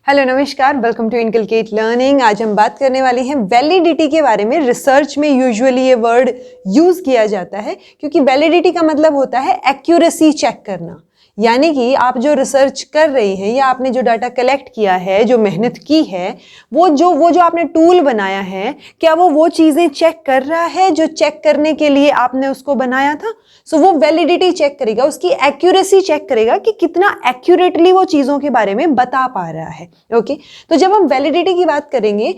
Hello नमस्कार, welcome to inculcate learning. आज हम बात करने वाले हैं वैलिडिटी के बारे में। रिसर्च में यूजुअली ये वर्ड यूज किया जाता है क्योंकि वैलिडिटी का मतलब होता है एक्यूरेसी चेक करना, यानी कि आप जो रिसर्च कर रहे हैं या आपने जो डाटा कलेक्ट किया है, जो मेहनत की है, वो जो आपने टूल बनाया है, क्या वो चीज़ें चेक कर रहा है जो चेक करने के लिए आपने उसको बनाया था। सो वो वैलिडिटी चेक करेगा, उसकी एक्यूरेसी चेक करेगा कि कितना एक्यूरेटली वो चीज़ों के बारे में बता पा रहा है। ओके, तो जब हम वैलिडिटी की बात करेंगे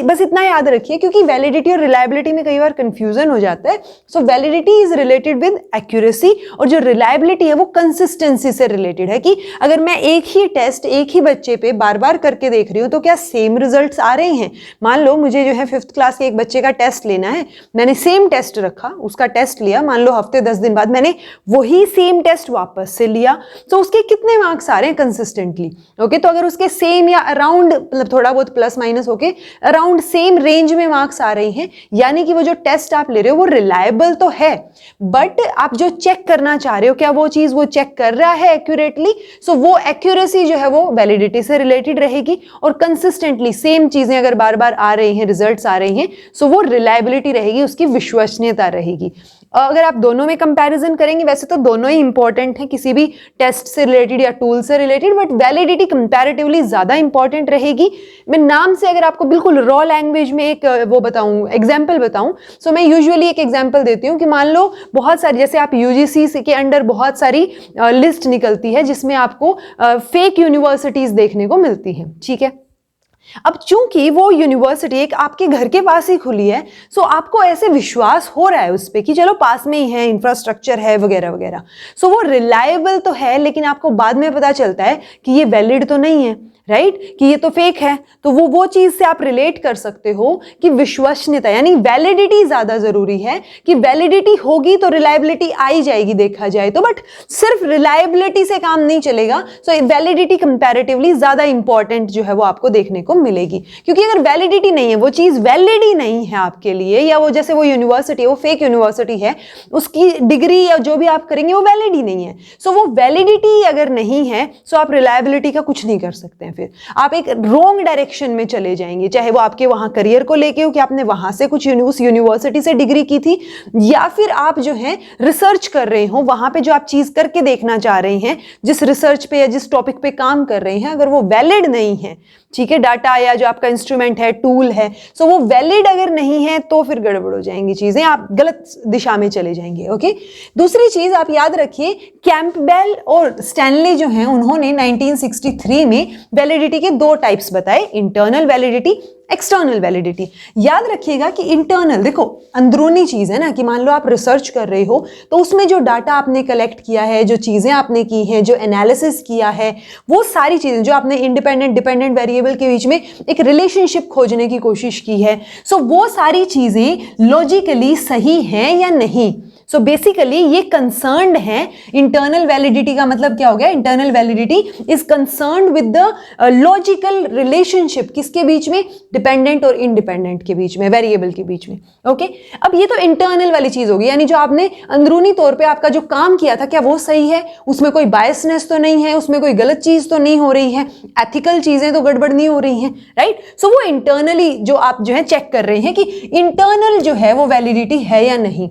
बस इतना याद रखिए, क्योंकि वैलिडिटी और रिलायबिलिटी में कई बार कंफ्यूजन हो जाता है। So validity is related with accuracy और जो रिलायबिलिटी है वो कंसिस्टेंसी से रिलेटेड है कि अगर मैं एक ही टेस्ट एक ही बच्चे पे बार बार करके देख रही हूँ तो क्या सेम रिजल्ट्स आ रहे हैं। मान लो मुझे जो है 5th क्लास के एक बच्चे का टेस्ट लेना है, मैंने सेम टेस्ट रखा, उसका टेस्ट लिया, मान लो हफ्ते 10 दिन बाद मैंने वही सेम टेस्ट वापस से लिया, तो उसके कितने मार्क्स आ रहे हैं कंसिस्टेंटली। ओके, तो अगर उसके सेम या अराउंड, मतलब थोड़ा बहुत प्लस माइनस होके अराउंड सेम रेंज में मार्क्स आ रहे हैं, यानी कि वो जो टेस्ट आप ले रहे हो वो रिलायबल तो है, बट आप जो चेक करना चाह रहे हो क्या वो चीज वो चेक कर रहा है एक्यूरेटली। सो वो एक्यूरेसी जो है वो वैलिडिटी से रिलेटेड रहेगी, और कंसिस्टेंटली सेम चीजें अगर बार बार आ रही हैं, रिजल्ट्स आ रही हैं, सो वो रिलायबिलिटी रहेगी, उसकी विश्वसनीयता रहेगी। अगर आप दोनों में कंपैरिजन करेंगे, वैसे तो दोनों ही इंपॉर्टेंट है किसी भी टेस्ट से रिलेटेड या टूल से रिलेटेड, बट वैलिडिटी कंपैरेटिवली ज्यादा इंपॉर्टेंट रहेगी। मैं नाम से अगर आपको बिल्कुल रॉ लैंग्वेज में एक वो बताऊं, एग्जांपल बताऊं, सो मैं यूजुअली एक एग्जांपल देती हूं कि मान लो बहुत सारी, जैसे आप यूजीसी के अंडर बहुत सारी लिस्ट निकलती है जिसमें आपको फेक यूनिवर्सिटीज देखने को मिलती है, ठीक है। अब चूंकि वो यूनिवर्सिटी एक आपके घर के पास ही खुली है, सो आपको ऐसे विश्वास हो रहा है उस पे कि चलो पास में ही है, इंफ्रास्ट्रक्चर है वगैरह वगैरह, सो वो रिलायबल तो है, लेकिन आपको बाद में पता चलता है कि ये वैलिड तो नहीं है, राइट, कि ये तो फेक है। तो वो चीज से आप रिलेट कर सकते हो कि विश्वसनीयता यानी वैलिडिटी ज्यादा जरूरी है, कि वैलिडिटी होगी तो रिलायबिलिटी आई जाएगी देखा जाए तो, बट सिर्फ रिलायबिलिटी से काम नहीं चलेगा। सो वैलिडिटी कंपैरेटिवली ज्यादा इंपॉर्टेंट जो है वो आपको देखने को मिलेगी, क्योंकि अगर वैलिडिटी नहीं है, वो चीज वैलिड ही नहीं है आपके लिए, या वो जैसे वो यूनिवर्सिटी वो फेक यूनिवर्सिटी है, उसकी डिग्री या जो भी आप करेंगे वो वैलिड ही नहीं है। सो वो वैलिडिटी अगर नहीं है, सो आप रिलायबिलिटी का कुछ नहीं कर सकते हैं, फिर आप एक रॉन्ग डायरेक्शन में चले जाएंगे, चाहे वो आपके वहां करियर को लेके हो कि आपने वहां से कुछ उस यूनिवर्सिटी से डिग्री की थी, या फिर आप जो है रिसर्च कर रहे हो, वहां पे जो आप चीज करके देखना चाह रहे हैं, जिस रिसर्च पे या जिस टॉपिक पे काम कर रहे हैं, अगर वो वैलिड नहीं है, ठीक है, डाटा या जो आपका इंस्ट्रूमेंट है, टूल है, सो वो वैलिड अगर नहीं है तो फिर गड़बड़ हो जाएंगी चीजें, आप गलत दिशा में चले जाएंगे। ओके, दूसरी चीज आप याद रखिए, कैंपबेल और स्टैनले जो हैं उन्होंने 1963 में वैलिडिटी के 2 टाइप्स बताए, इंटरनल वैलिडिटी, एक्सटर्नल वैलिडिटी। याद रखिएगा कि इंटरनल, देखो अंदरूनी चीज है ना, कि मान लो आप रिसर्च कर रहे हो तो उसमें जो डाटा आपने कलेक्ट किया है, जो चीजें आपने की हैं, जो एनालिसिस किया है, वो सारी चीजें जो आपने इंडिपेंडेंट डिपेंडेंट वेरिएबल के बीच में एक रिलेशनशिप खोजने की कोशिश की है, सो वो सारी चीजें लॉजिकली सही हैं या नहीं। सो बेसिकली ये कंसर्न्ड है। इंटरनल वैलिडिटी का मतलब क्या हो गया, internal validity is concerned with the logical relationship, किसके बीच में, डिपेंडेंट और इंडिपेंडेंट के बीच में, वेरिएबल के बीच में। ओके, अब ये तो इंटरनल वाली चीज होगी, यानी जो आपने अंदरूनी तौर पे आपका जो काम किया था क्या वो सही है, उसमें कोई बायसनेस तो नहीं है, उसमें कोई गलत चीज तो नहीं हो रही है, एथिकल चीजें तो गड़बड़ नहीं हो रही हैं, राइट। सो वो इंटरनली जो आप जो है चेक कर रहे हैं कि इंटरनल जो है वो वैलिडिटी है या नहीं,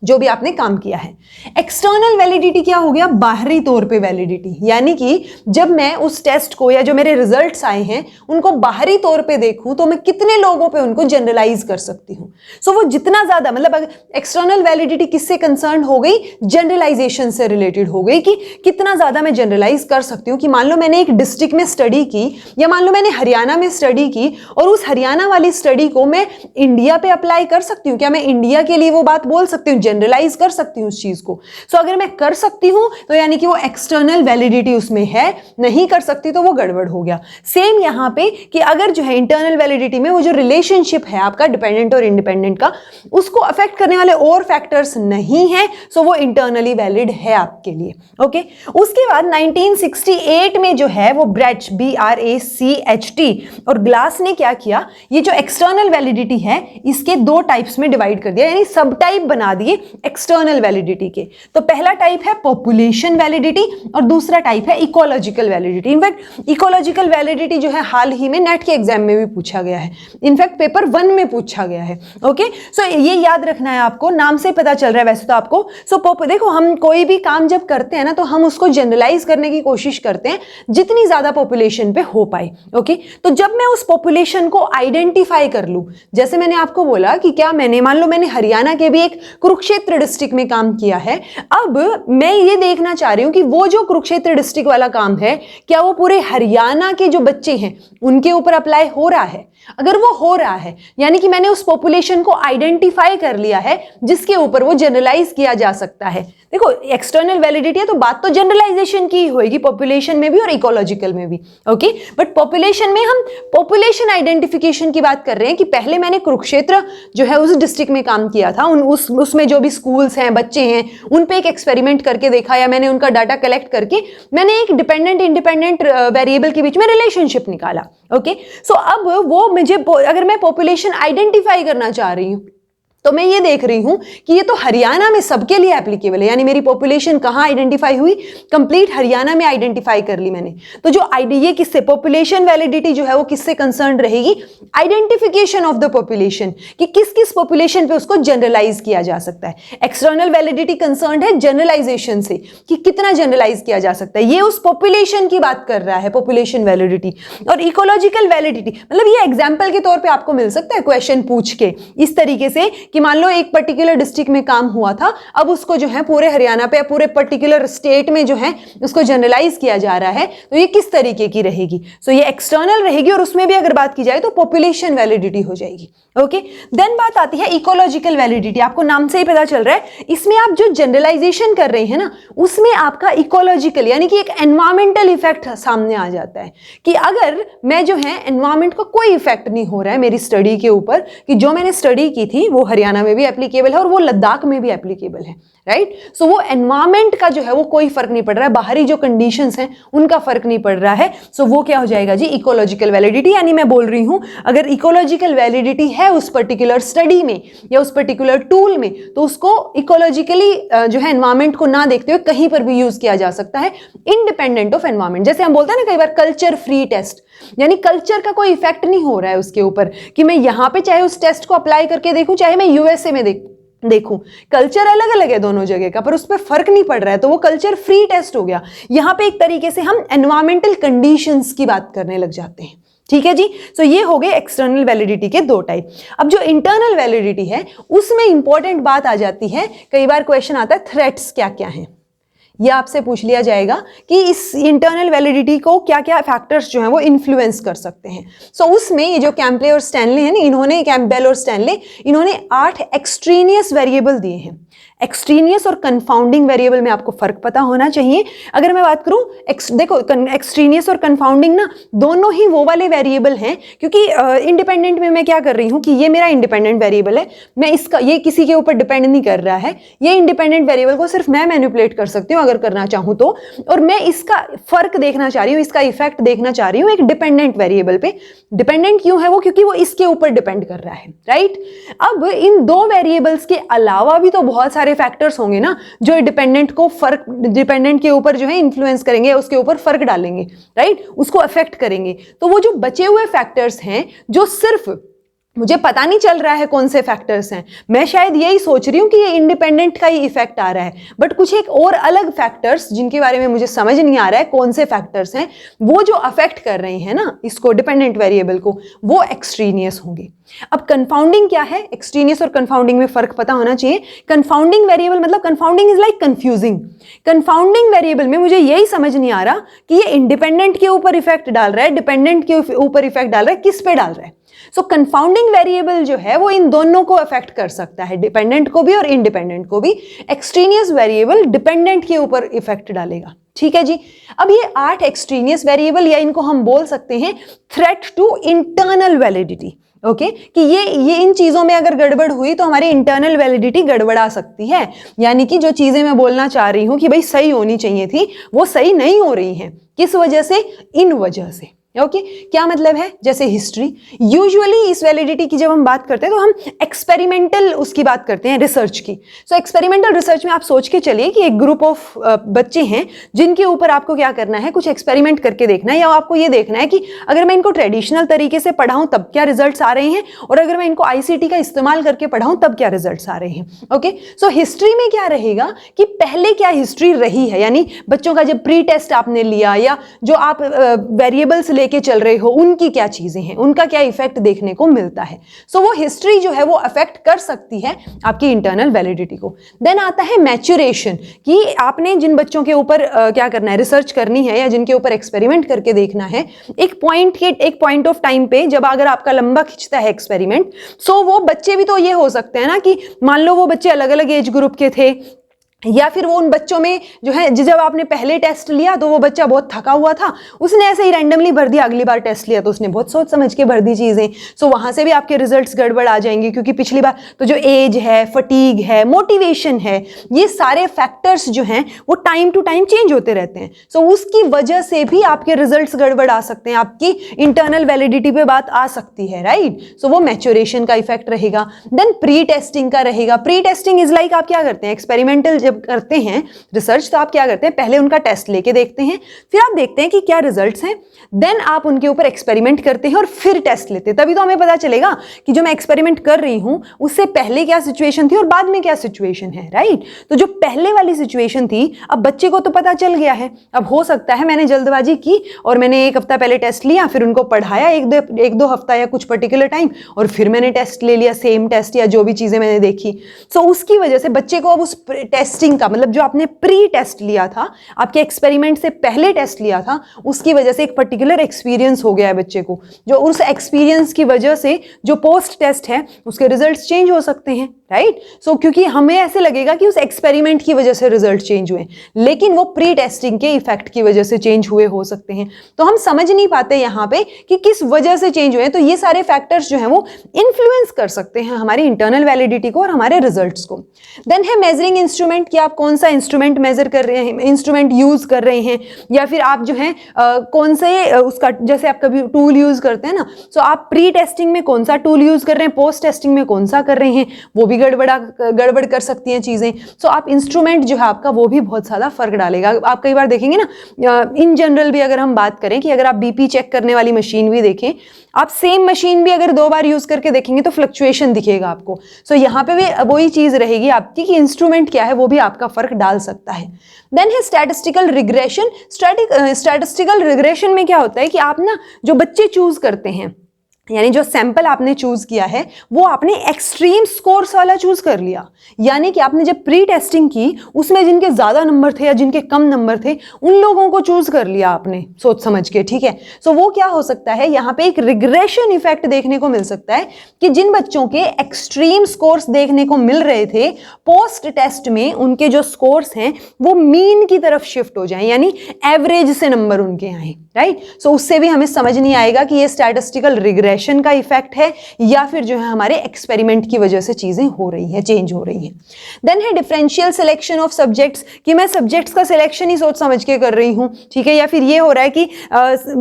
जो भी आपने काम किया है। एक्सटर्नल वैलिडिटी क्या हो गया, बाहरी तौर पे वैलिडिटी, यानी कि जब मैं उस टेस्ट को या जो मेरे रिजल्ट्स आए हैं उनको बाहरी तौर पे देखूं तो मैं कितने लोगों पे उनको जनरलाइज कर सकती हूं। सो वो जितना ज्यादा, मतलब एक्सटर्नल वैलिडिटी किससे कंसर्न हो गई, जनरलाइजेशन से रिलेटेड हो गई, कि कितना ज्यादा मैं जनरलाइज कर सकती हूँ, कि मान लो मैंने एक डिस्ट्रिक्ट में स्टडी की, या मान लो मैंने हरियाणा में स्टडी की, और उस हरियाणा वाली स्टडी को मैं इंडिया पे अप्लाई कर सकती हूँ, क्या मैं इंडिया के लिए वो बात बोल सकती हूँ, जनरलाइज कर सकती हूं उस चीज को। सो अगर मैं कर सकती हूं तो यानी कि वो एक्सटर्नल वैलिडिटी उसमें है, नहीं कर सकती तो वो गड़बड़ हो गया। सेम यहां पे कि अगर जो है इंटरनल वैलिडिटी में वो जो रिलेशनशिप है आपका डिपेंडेंट और इंडिपेंडेंट का, उसको अफेक्ट करने वाले और फैक्टर्स नहीं है, सो वो इंटरनली वैलिड है आपके लिए। ओके, उसके बाद 1968 में जो है वो ब्रैच, BRACHT और ग्लास ने क्या किया, ये जो एक्सटर्नल वैलिडिटी है इसके 2 टाइप्स में डिवाइड कर दिया, यानी सब टाइप बना दिए जाएंगे एक्सटर्नल वैलिडिटी के। तो पहला टाइप है पॉपुलेशन वैलिडिटी और दूसरा टाइप है ecological validity. In fact ecological validity जो है हाल ही में नेट के एग्जाम में भी पूछा गया है, इनफैक्ट पेपर 1 में पूछा गया है। ओके, सो ये याद रखना है आपको, नाम से पता चल रहा है वैसे तो आपको। देखो हम कोई भी काम जब करते हैं ना तो हम उसको जनरलाइज करने की कोशिश करते हैं जितनी ज्यादा पॉपुलेशन पे हो पाए। ओके, तो जब मैं उस पॉपुलेशन को आइडेंटिफाई कर लूं, जैसे मैंने आपको बोला कि क्या मैंने मान लो मैंने हरियाणा के भी एक कुरुक्षेत्र डिस्ट्रिक्ट में काम किया है, अब मैं ये देखना चाह रही हूं कि वो जो कुरुक्षेत्र डिस्ट्रिक्ट वाला काम है क्या वो पूरे हरियाणा के जो बच्चे हैं उनके ऊपर अप्लाई हो रहा है। अगर वो हो रहा है यानी कि मैंने उस पॉपुलेशन को आइडेंटिफाई कर लिया है जिसके ऊपर वो जनरलाइज किया जा सकता है। देखो एक्सटर्नल वैलिडिटी है तो बात तो जनरलाइजेशन की होगी, पॉपुलेशन में भी और इकोलॉजिकल में भी। ओके, बट पॉपुलेशन में हम पॉपुलेशन आइडेंटिफिकेशन की बात कर रहे हैं कि पहले मैंने कुरुक्षेत्र जो है उस डिस्ट्रिक्ट में काम किया था, उसमें जो भी स्कूल्स हैं, बच्चे हैं, उन पे एक एक्सपेरिमेंट करके देखा या मैंने उनका डाटा कलेक्ट करके मैंने एक डिपेंडेंट इंडिपेंडेंट वेरिएबल के बीच में रिलेशनशिप निकाला। ओके, सो अब वो मुझे अगर मैं पॉपुलेशन आइडेंटिफाई करना चाह रही हूं तो मैं ये देख रही हूं कि ये तो हरियाणा में सबके लिए एप्लीकेबल है, यानी मेरी पॉपुलेशन कहां आइडेंटिफाई हुई, कंप्लीट हरियाणा में आइडेंटिफाई कर ली मैंने। तो जो ये किससे पॉपुलेशन वैलिडिटी जो है वो किससे कंसर्न रहेगी, आइडेंटिफिकेशन ऑफ द पॉपुलेशन, कि किस किस पॉपुलेशन पे उसको जनरलाइज किया जा सकता है। एक्सटर्नल वैलिडिटी कंसर्न है जनरलाइजेशन से कि कितना जनरलाइज किया जा सकता है, ये उस पॉपुलेशन की बात कर रहा है, पॉपुलेशन वैलिडिटी। और इकोलॉजिकल वैलिडिटी मतलब ये एग्जाम्पल के तौर पर आपको मिल सकता है क्वेश्चन पूछ के इस तरीके से कि मान लो एक पर्टिकुलर डिस्ट्रिक्ट में काम हुआ था, अब उसको जो है पूरे हरियाणा पे या पूरे पर्टिकुलर स्टेट में जो है उसको जनरलाइज किया जा रहा है, तो ये किस तरीके की रहेगी। सो ये एक्सटर्नल रहेगी और उसमें भी अगर बात की जाए तो पॉपुलेशन वैलिडिटी हो जाएगी। ओके, देन बात आती है इकोलॉजिकल वैलिडिटी। आपको नाम से ही पता चल रहा है इसमें आप जो जनरलाइजेशन कर रहे हैं ना उसमें आपका इकोलॉजिकल यानी कि एक एनवायरमेंटल इफेक्ट सामने आ जाता है कि अगर मैं जो है एनवायरमेंट का कोई इफेक्ट नहीं हो रहा है मेरी स्टडी के ऊपर, कि जो मैंने स्टडी की थी वो हरियाणा में भी एप्लीकेबल है और वो लद्दाख में भी एप्लीकेबल है, राइट। सो वो एनवायरमेंट का जो है वो कोई फर्क नहीं पड़ रहा है, बाहरी जो कंडीशंस हैं उनका फर्क नहीं पड़ रहा है। सो वो क्या हो जाएगा जी, इकोलॉजिकल वैलिडिटी। यानी मैं बोल रही हूं अगर इकोलॉजिकल वैलिडिटी है उस पर्टिकुलर स्टडी में या उस पर्टिकुलर टूल में तो उसको इकोलॉजिकली जो है एनवायरमेंट को ना देखते हुए कहीं पर भी यूज किया जा सकता है इंडिपेंडेंट ऑफ एनवायरमेंट। जैसे हम बोलते हैं ना कई बार कल्चर फ्री टेस्ट, यानी कल्चर का कोई इफेक्ट नहीं हो रहा है उसके ऊपर कि मैं यहां पे चाहे उस टेस्ट को अप्लाई करके देखूं चाहे मैं यूएसए में देखूं, कल्चर अलग अलग है दोनों जगह का पर उस पर फर्क नहीं पड़ रहा है, तो वो कल्चर फ्री टेस्ट हो गया। यहां पे एक तरीके से हम एनवायरमेंटल कंडीशंस की बात करने लग जाते हैं, ठीक है जी। सो ये हो गए एक्सटर्नल वैलिडिटी के दो टाइप। अब जो इंटरनल वैलिडिटी है उसमें इंपॉर्टेंट बात आ जाती है, कई बार क्वेश्चन आता है थ्रेट्स क्या क्या हैं, यह आपसे पूछ लिया जाएगा कि इस इंटरनल वैलिडिटी को क्या क्या फैक्टर्स जो हैं वो इन्फ्लुएंस कर सकते हैं। सो उसमें ये जो कैम्पबेल और स्टैनले हैं ना, इन्होंने कैम्पबेल और स्टैनले इन्होंने 8 एक्सट्रेनियस वेरिएबल दिए हैं। एक्सट्रेनियस और कंफाउंडिंग वेरिएबल में आपको फर्क पता होना चाहिए। अगर मैं बात करूं देखो एक्सट्रेनियस और कंफाउंडिंग ना दोनों ही वो वाले वेरिएबल हैं, क्योंकि इंडिपेंडेंट में मैं क्या कर रही हूं कि ये मेरा इंडिपेंडेंट वेरिएबल है, मैं इसका ये किसी के ऊपर डिपेंड नहीं कर रहा है, ये इंडिपेंडेंट वेरिएबल को सिर्फ मैं मैनिपुलेट कर सकती हूं अगर करना चाहूं तो, और मैं इसका फर्क देखना चाह रही हूं, इसका इफेक्ट देखना चाह रही हूं एक डिपेंडेंट वेरिएबल पे। डिपेंडेंट क्यों है वो, क्योंकि वो इसके ऊपर डिपेंड कर रहा है, राइट। अब इन दो वेरिएबल्स के अलावा भी तो बहुत सारे फैक्टर्स होंगे ना जो डिपेंडेंट को फर्क, डिपेंडेंट के ऊपर जो है इन्फ्लुएंस करेंगे, उसके ऊपर फर्क डालेंगे, राइट, उसको अफेक्ट करेंगे। तो वो जो बचे हुए फैक्टर्स हैं जो सिर्फ मुझे पता नहीं चल रहा है कौन से फैक्टर्स हैं, मैं शायद यही सोच रही हूं कि ये इंडिपेंडेंट का ही इफेक्ट आ रहा है, बट कुछ एक और अलग फैक्टर्स जिनके बारे में मुझे समझ नहीं आ रहा है कौन से फैक्टर्स हैं, वो जो अफेक्ट कर रहे हैं ना इसको डिपेंडेंट वेरिएबल को, वो एक्सट्रेनियस होंगे। अब कंफाउंडिंग क्या है, एक्सट्रेनियस और कंफाउंडिंग में फर्क पता होना चाहिए। कंफाउंडिंग वेरिएबल मतलब confounding is like confusing. Confounding variable में मुझे यही समझ नहीं आ रहा कि ये इंडिपेंडेंट के ऊपर इफेक्ट डाल रहा है, डिपेंडेंट के ऊपर इफेक्ट डाल रहा है, किस पे डाल रहा है। सो कंफाउंडिंग वेरिएबल जो है वो इन दोनों को अफेक्ट कर सकता है, डिपेंडेंट को भी और इंडिपेंडेंट को भी। एक्सट्रेनियस वेरिएबल डिपेंडेंट के ऊपर इफेक्ट डालेगा, ठीक है जी। अब ये 8 एक्सट्रेनियस वेरिएबल या इनको हम बोल सकते हैं threat to internal validity, okay, कि ये इन चीजों में अगर गड़बड़ हुई तो हमारी इंटरनल वैलिडिटी गड़बड़ा सकती है। यानी कि जो चीजें मैं बोलना चाह रही हूं कि भाई सही होनी चाहिए थी वो सही नहीं हो रही हैं, किस वजह से, इन वजह से, ओके क्या मतलब है? जैसे हिस्ट्री, यूजुअली इस वैलिडिटी की जब हम बात करते हैं तो हम एक्सपेरिमेंटल उसकी बात करते हैं, रिसर्च की। सो एक्सपेरिमेंटल रिसर्च में आप सोच के चलिए कि एक ग्रुप ऑफ बच्चे हैं जिनके ऊपर आपको क्या करना है, कुछ एक्सपेरिमेंट करके देखना है, या आपको ये देखना है कि अगर मैं इनको ट्रेडिशनल तरीके से पढ़ाऊं तब क्या रिजल्ट्स आ रहे हैं, और अगर मैं इनको आईसीटी का इस्तेमाल करके पढ़ाऊं तब क्या रिजल्ट्स आ रहे हैं। ओके सो हिस्ट्री में क्या रहेगा कि पहले क्या हिस्ट्री रही है, यानी बच्चों का जब प्री टेस्ट आपने लिया या जो आप वेरिएबल्स लेके चल रहे हो उनकी क्या चीजें हैं, उनका क्या इफेक्ट देखने को मिलता है। सो वो हिस्ट्री जो है वो अफेक्ट कर सकती है आपकी इंटरनल वैलिडिटी को। देन आता है मैच्योरेशन, कि आपने जिन बच्चों के ऊपर क्या करना है, रिसर्च करनी है या जिनके ऊपर एक्सपेरिमेंट करके देखना है, एक पॉइंट ऑफ टाइम पे जब अगर आपका लंबा खिंचता है एक्सपेरिमेंट, सो वो बच्चे भी तो ये हो सकते हैं ना कि मान लो वो बच्चे अलग अलग एज ग्रुप के थे, या फिर वो उन बच्चों में जो है जब आपने पहले टेस्ट लिया तो वो बच्चा बहुत थका हुआ था, उसने ऐसे ही रैंडमली भर दिया, अगली बार टेस्ट लिया तो उसने बहुत सोच समझ के भर दी चीजें। सो वहां से भी आपके रिजल्ट्स गड़बड़ आ जाएंगे, क्योंकि पिछली बार तो जो एज है, फटीग है, मोटिवेशन है, ये सारे फैक्टर्स जो हैं वो टाइम टू टाइम चेंज होते रहते हैं। सो उसकी वजह से भी आपके रिजल्ट्स गड़बड़ आ सकते हैं, आपकी इंटरनल वैलिडिटी पे बात आ सकती है, राइट। सो वो मैच्योरेशन का इफेक्ट रहेगा। देन प्री टेस्टिंग का रहेगा। प्री टेस्टिंग इज लाइक आप क्या करते हैं, एक्सपेरिमेंटल जब करते हैं रिसर्च तो आप क्या करते हैं, पहले उनका टेस्ट लेके देखते हैं, फिर आप देखते हैं कि क्या रिजल्ट्स हैं, देन आप उनके ऊपर एक्सपेरिमेंट करते हैं और फिर टेस्ट लेते हैं। तभी तो हमें पता चलेगा कि जो मैं एक्सपेरिमेंट कर रही हूं उससे पहले क्या सिचुएशन थी और बाद में क्या सिचुएशन है, राइट। तो जो पहले वाली सिचुएशन थी अब बच्चे को तो पता चल गया है। अब हो सकता है मैंने जल्दबाजी की और मैंने एक हफ्ता पहले टेस्ट लिया, फिर उनको पढ़ाया एक दो हफ्ता या कुछ पर्टिकुलर टाइम, और फिर मैंने टेस्ट ले लिया, सेम टेस्ट या जो भी चीजें मैंने देखी। सो उसकी वजह से बच्चे को अब उस टेस्टिंग का मतलब जो आपने प्री टेस्ट लिया था, आपके एक्सपेरिमेंट से पहले टेस्ट लिया था, उसकी वजह से एक पर्टिकुलर एक्सपीरियंस हो गया है बच्चे को, जो उस एक्सपीरियंस की वजह से जो पोस्ट टेस्ट है उसके रिजल्ट्स चेंज हो सकते हैं, राइट। सो क्योंकि हमें ऐसे लगेगा कि उस एक्सपेरिमेंट की वजह से रिजल्ट चेंज हुए, लेकिन वो प्री टेस्टिंग के इफेक्ट की वजह से चेंज हुए हो सकते हैं। तो हम समझ नहीं पाते यहाँ पे कि किस वजह से चेंज हुए। तो ये सारे फैक्टर्स जो हैं वो इन्फ्लुएंस कर सकते हैं हमारी इंटरनल वैलिडिटी को और हमारे रिजल्ट्स को। देन है मेजरिंग इंस्ट्रूमेंट, कि आप कौन सा इंस्ट्रूमेंट मेजर कर रहे हैं, इंस्ट्रूमेंट यूज कर रहे हैं, या फिर आप जो है कौन से उसका, जैसे आप कभी टूल यूज करते हैं ना, सो आप प्री टेस्टिंग में कौन सा टूल यूज कर रहे हैं, पोस्ट टेस्टिंग में कौन सा कर रहे हैं, वो भी गड़बड़ कर सकती हैं चीजें। सो आप इंस्ट्रूमेंट जो है आपका वो भी बहुत ज्यादा फर्क डालेगा। आप कई बार देखेंगे ना, इन जनरल भी अगर हम बात करें कि अगर आप बीपी चेक करने वाली मशीन भी देखें, आप सेम मशीन भी अगर 2 बार यूज करके देखेंगे तो फ्लक्चुएशन दिखेगा आपको। सो यहाँ पे भी वही चीज रहेगी आपकी कि इंस्ट्रूमेंट क्या है वो भी आपका फर्क डाल सकता है। देन है स्टैटिस्टिकल रिग्रेशन। स्टैटिस्टिकल रिग्रेशन में क्या होता है कि आप ना जो बच्चे चूज करते हैं, यानी जो सैंपल आपने चूज किया है वो आपने एक्सट्रीम स्कोर्स वाला चूज कर लिया, यानी कि आपने जब प्री टेस्टिंग की उसमें जिनके ज्यादा नंबर थे या जिनके कम नंबर थे उन लोगों को चूज कर लिया आपने सोच समझ के, ठीक है। सो वो क्या हो सकता है, यहाँ पे एक रिग्रेशन इफेक्ट देखने को मिल सकता है कि जिन बच्चों के एक्सट्रीम स्कोर्स देखने को मिल रहे थे पोस्ट टेस्ट में उनके जो स्कोर्स हैं वो मीन की तरफ शिफ्ट हो जाए, यानी एवरेज से नंबर उनके आए, राइट। सो उससे भी हमें समझ नहीं आएगा कि ये स्टैटिस्टिकल रिग्रेशन का इफेक्ट है या फिर जो है हमारे एक्सपेरिमेंट की वजह से चीजें हो रही हैं, चेंज हो रही हैं। देन है डिफरेंशियल सिलेक्शन ऑफ सब्जेक्ट्स, कि मैं सब्जेक्ट्स का सिलेक्शन ही सोच समझ के कर रही हूं, ठीक है, या फिर ये हो रहा है कि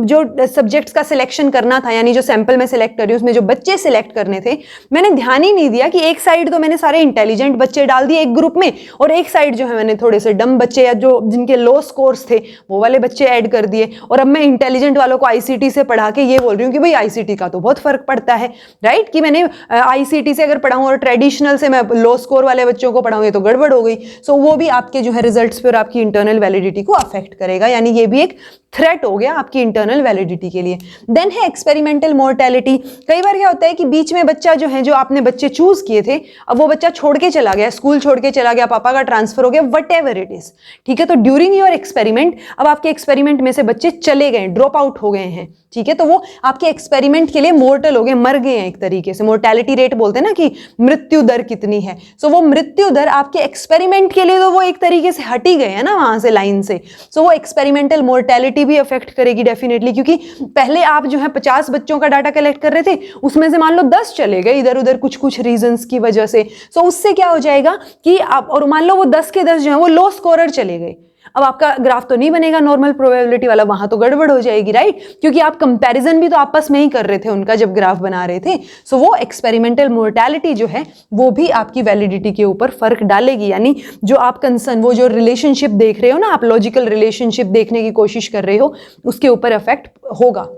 जो सब्जेक्ट्स का सिलेक्शन करना था, यानी जो सैंपल में सिलेक्ट कर रही हूं उसमें जो बच्चे सिलेक्ट करने थे मैंने ध्यान ही नहीं दिया कि एक साइड तो मैंने सारे इंटेलिजेंट बच्चे डाल दिए एक ग्रुप में, और एक साइड जो है मैंने थोड़े से डम बच्चे या जो जिनके लो स्कोर्स थे वो वाले बच्चे ऐड कर दिए, और अब मैं इंटेलिजेंट वालों को आईसीटी से पढ़ा के ये बोल रही हूँ कि भाई आईसीटी का तो बहुत फर्क पड़ता है, राइट। कि मैंने आईसीटी से अगर पढ़ाऊं और ट्रेडिशनल से मैं लो स्कोर वाले बच्चों को पढ़ाऊंगी तो गड़बड़ हो गई। सो वो भी आपके जो है रिजल्ट्स पे और आपकी इंटरनल वैलिडिटी को अफेक्ट करेगा, यानी ये भी एक थ्रेट हो गया आपकी इंटरनल वैलिडिटी के लिए। देन है एक्सपेरिमेंटल मोर्टेलिटी। कई बार क्या होता है कि बीच में बच्चा जो है, जो आपने बच्चे चूज किए थे, अब वो बच्चा छोड़ के चला गया, स्कूल छोड़ के चला गया, पापा का ट्रांसफर हो गया, वट एवर इट इज, ठीक है। तो ड्यूरिंग योर एक्सपेरिमेंट अब आपके एक्सपेरिमेंट में से बच्चे चले गए, ड्रॉप आउट हो गए हैं, ठीक है, तो वो आपके एक्सपेरिमेंट के लिए मोर्टल हो गए, मर गए हैं एक तरीके से। मोर्टेलिटी रेट बोलते हैं ना कि मृत्यु दर कितनी है, सो वो मृत्यु दर आपके एक्सपेरिमेंट के लिए तो वो एक तरीके से हट ही गए हैं ना वहां से लाइन से। सो वो एक्सपेरिमेंटल मोर्टेलिटी भी अफेक्ट करेगी डेफिनेटली, क्योंकि पहले आप जो है 50 बच्चों का डाटा कलेक्ट कर रहे थे, उसमें से मान लो 10 चले गए इधर उधर कुछ रीजंस की वजह से। सो उससे क्या हो जाएगा कि आप, और मान लो वो 10 के 10 जो है वो लो स्कोरर चले गए, अब आपका ग्राफ तो नहीं बनेगा नॉर्मल प्रोबेबिलिटी वाला, वहां तो गड़बड़ हो जाएगी, राइट, क्योंकि आप कंपैरिजन भी तो आपस में ही कर रहे थे उनका जब ग्राफ बना रहे थे। सो वो एक्सपेरिमेंटल मोर्टेलिटी जो है वो भी आपकी वैलिडिटी के ऊपर फर्क डालेगी, यानी जो आप कंसर्न, वो जो रिलेशनशिप देख रहे हो ना, आप लॉजिकल रिलेशनशिप देखने की कोशिश कर रहे हो, उसके ऊपर इफेक्ट होगा।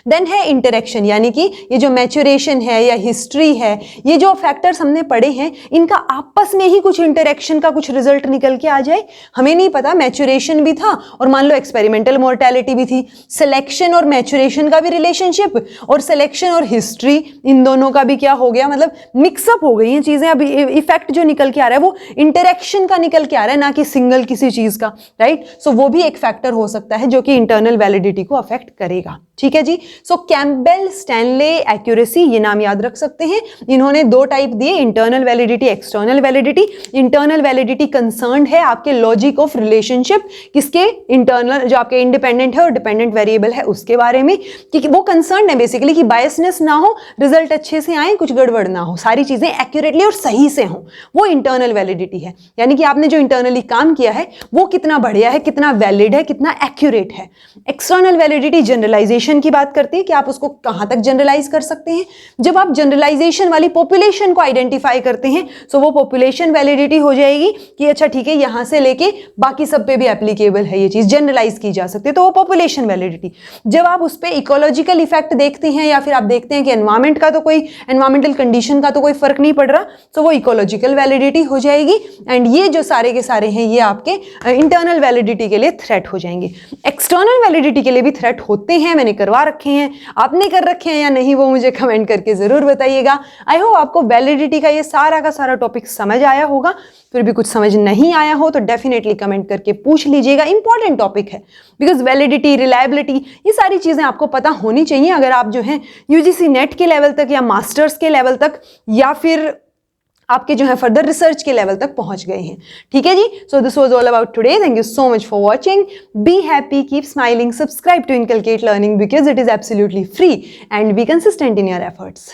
देन है इंटरेक्शन, यानी कि ये जो मैच्योरेशन है या हिस्ट्री है, ये जो फैक्टर्स हमने पढ़े हैं, इनका आपस में ही कुछ इंटरेक्शन का कुछ रिजल्ट निकल के आ जाए। हमें नहीं पता, मैच्योरेशन भी था और मान लो एक्सपेरिमेंटल मोर्टेलिटी भी थी, सिलेक्शन और मैच्योरेशन का भी रिलेशनशिप और सिलेक्शन और हिस्ट्री, इन दोनों का भी क्या हो गया, मतलब मिक्सअप हो गई हैं चीजें। अब इफेक्ट जो निकल के आ रहा है वो इंटरेक्शन का निकल के आ रहा है, ना कि सिंगल किसी चीज का, राइट। सो वो भी एक फैक्टर हो सकता है जो कि इंटरनल वैलिडिटी को अफेक्ट करेगा, ठीक है जी। सो कैम्पबेल स्टैनले एक्यूरेसी, ये नाम याद रख सकते हैं। इन्होंने दो टाइप दिए, internal validity, external validity. Internal validity concerned है आपके लॉजिक ऑफ रिलेशनशिप, किसके, इंटरनल जो आपके इंडिपेंडेंट है और डिपेंडेंट वेरिएबल है उसके बारे में, कि वो कंसर्न्ड है बेसिकली कि बायसनेस ना हो, रिजल्ट अच्छे से आए, कुछ गड़बड़ ना हो, सारी चीजें एक्यूरेटली और सही से हो, वो इंटरनल वैलिडिटी है। यानी कि आपने जो इंटरनली काम किया है वो कितना बढ़िया है, कितना वैलिड है, कितना एक्यूरेट है। एक्सटर्नल वैलिडिटी जनरलाइजेशन की बात करती है कि आप उसको कहां तक जनरलाइज कर सकते हैं। जब आप जनरलाइजेशन वाली पॉपुलेशन को आइडेंटिफाई करते हैं तो वो पॉपुलेशन वैलिडिटी हो जाएगी कि अच्छा ठीक है, यहां से लेके बाकी सब पे भी एप्लीकेबल है, ये चीज जनरलाइज की जा सकती है, तो वो पॉपुलेशन वैलिडिटी। जब आप उस पर इकोलॉजिकल इफेक्ट देखते हैं या फिर आप देखते हैं कि एनवायरमेंट का तो कोई, एनवायरमेंटल कंडीशन का तो कोई फर्क नहीं पड़ रहा, तो वो इकोलॉजिकल वैलिडिटी हो जाएगी। एंड ये जो सारे के सारे हैं ये आपके इंटरनल वैलिडिटी के लिए थ्रेट हो जाएंगे। एक्सटर्नल वैलिडिटी के लिए भी थ्रेट होते हैं, मैंने करवा रखे हैं, आपने कर रखे हैं या नहीं वो मुझे कमेंट करके जरूर बताइएगा। आई होप आपको वैलिडिटी का ये सारा का सारा टॉपिक समझ आया होगा। फिर भी कुछ समझ नहीं आया हो तो डेफिनेटली कमेंट करके पूछ लीजिएगा, इंपॉर्टेंट टॉपिक है, बिकॉज वैलिडिटी, रिलायबिलिटी, ये सारी चीजें आपको पता होनी चाहिए अगर आप जो है यूजीसी नेट के लेवल तक या मास्टर्स के लेवल तक या फिर आपके जो है फर्दर रिसर्च के लेवल तक पहुंच गए हैं, ठीक है जी। So this was all about today, thank you so much for watching, be happy, keep smiling, subscribe to inculcate learning because it is absolutely free and be consistent in your efforts.